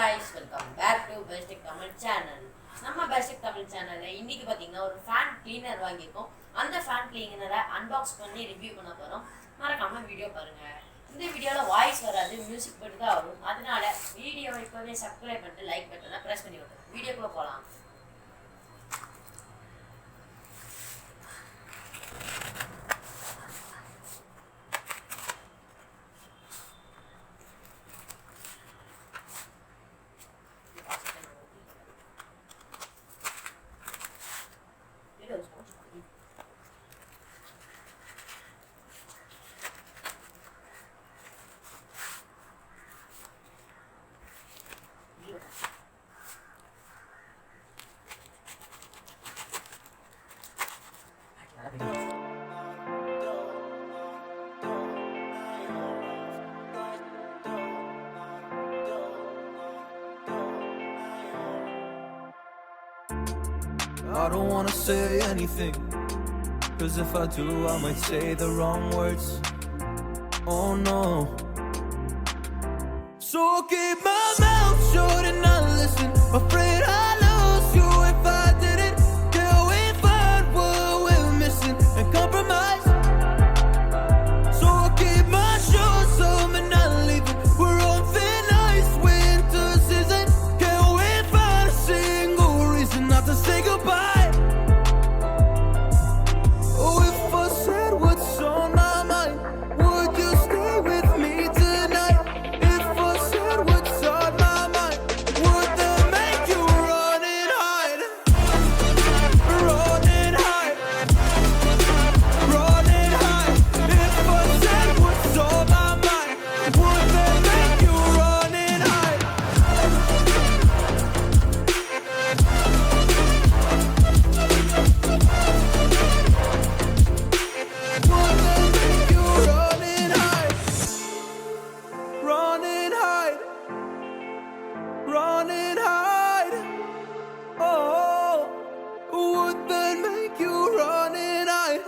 guys, welcome back to Brotherstechtamil channel. நம்ம Brotherstechtamil channelல இன்னைக்கு பாத்தீங்கன்னா ஒரு ஃபேன் கிளீனர் வாங்கியிருக்கோம். அந்த ஃபேன் கிளீனரை அன்பாக்ஸ் பண்ணி ரிவ்யூ பண்ண போறோம். மறக்காம வீடியோ பாருங்க. இந்த வீடியோல வாய்ஸ் வராது, மியூசிக் மட்டும் தான் வரும். அதனால வீடியோவை இப்பவே சப்ஸ்கிரைப் பண்ணிட்டு லைக் பட்டனை பிரஸ் பண்ணி விடுங்க. வீடியோக்குள்ள போலாம். I don't wanna say anything, 'cause if I do I might say the wrong words. Oh no. So I'll keep my mouth shut and not listen. Afraid I lose you if I didn't. Can we find what we're missing and compromise? So I'll keep my shoes on and not leaving. We're on thin ice, winter season. Can we find a single reason not to say goodbye? Run and hide. Oh, would that make you run and hide?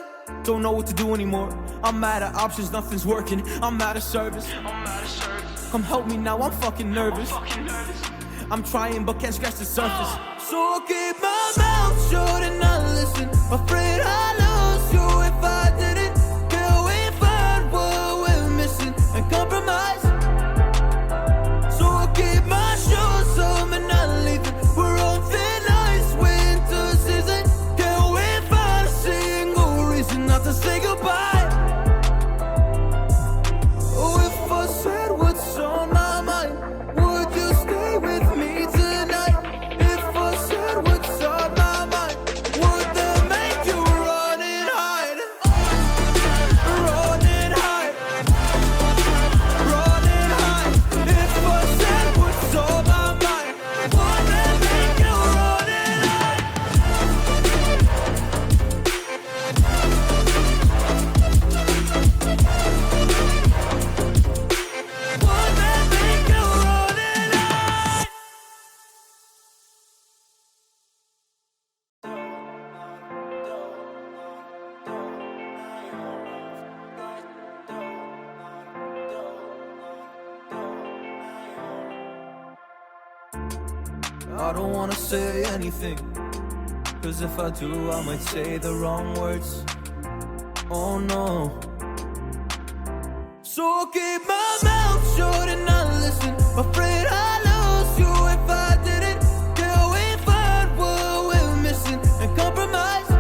Don't know what to do anymore. I'm out of options, nothing's working. I'm out of service. Come help me now, I'm fucking nervous. I'm trying but can't scratch the surface. So I'll keep my mouth shut and not listen. Afraid I lose you if I didn't. Can we find what we're missing and compromise? So I'll keep my shoes on and not leaving. We're on thin ice, winter season. Can we find a single reason not to say goodbye? Oh, if I said what's on my mind, would you stay with me tonight? If I said what's on my mind, would that make you run and hide? Run and hide. Run and hide. If I said what's on my mind, would that make you run and hide? Would that make you run and hide? I don't wanna say anything, 'cause if I do I might say the wrong words. Oh no. So I'll keep my mouth shut and not listen. Afraid I lose you if I didn't. Can we find what we're missing and compromise?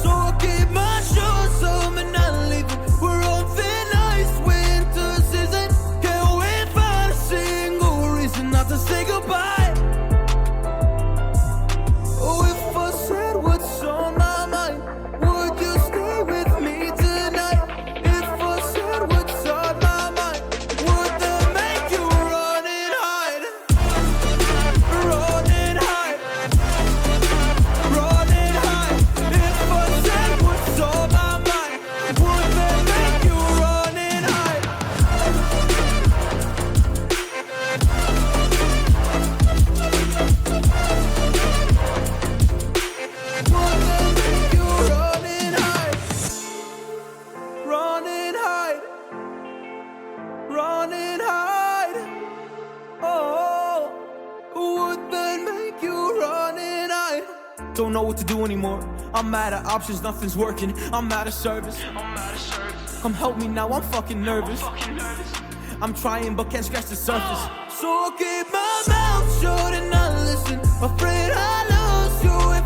So I'll keep my shoes on and not leaving. We're on thin ice, winter season. Can we find a single reason not to say goodbye? Oh, if I said what's on my mind, would you stay with me tonight? If I said what's on my mind, would Don't know what to do anymore. I'm out of options, nothing's working. I'm out of service. Come help me now, I'm fucking nervous. I'm trying but can't scratch the surface. So I keep my mouth shut and not listen. Afraid I lose you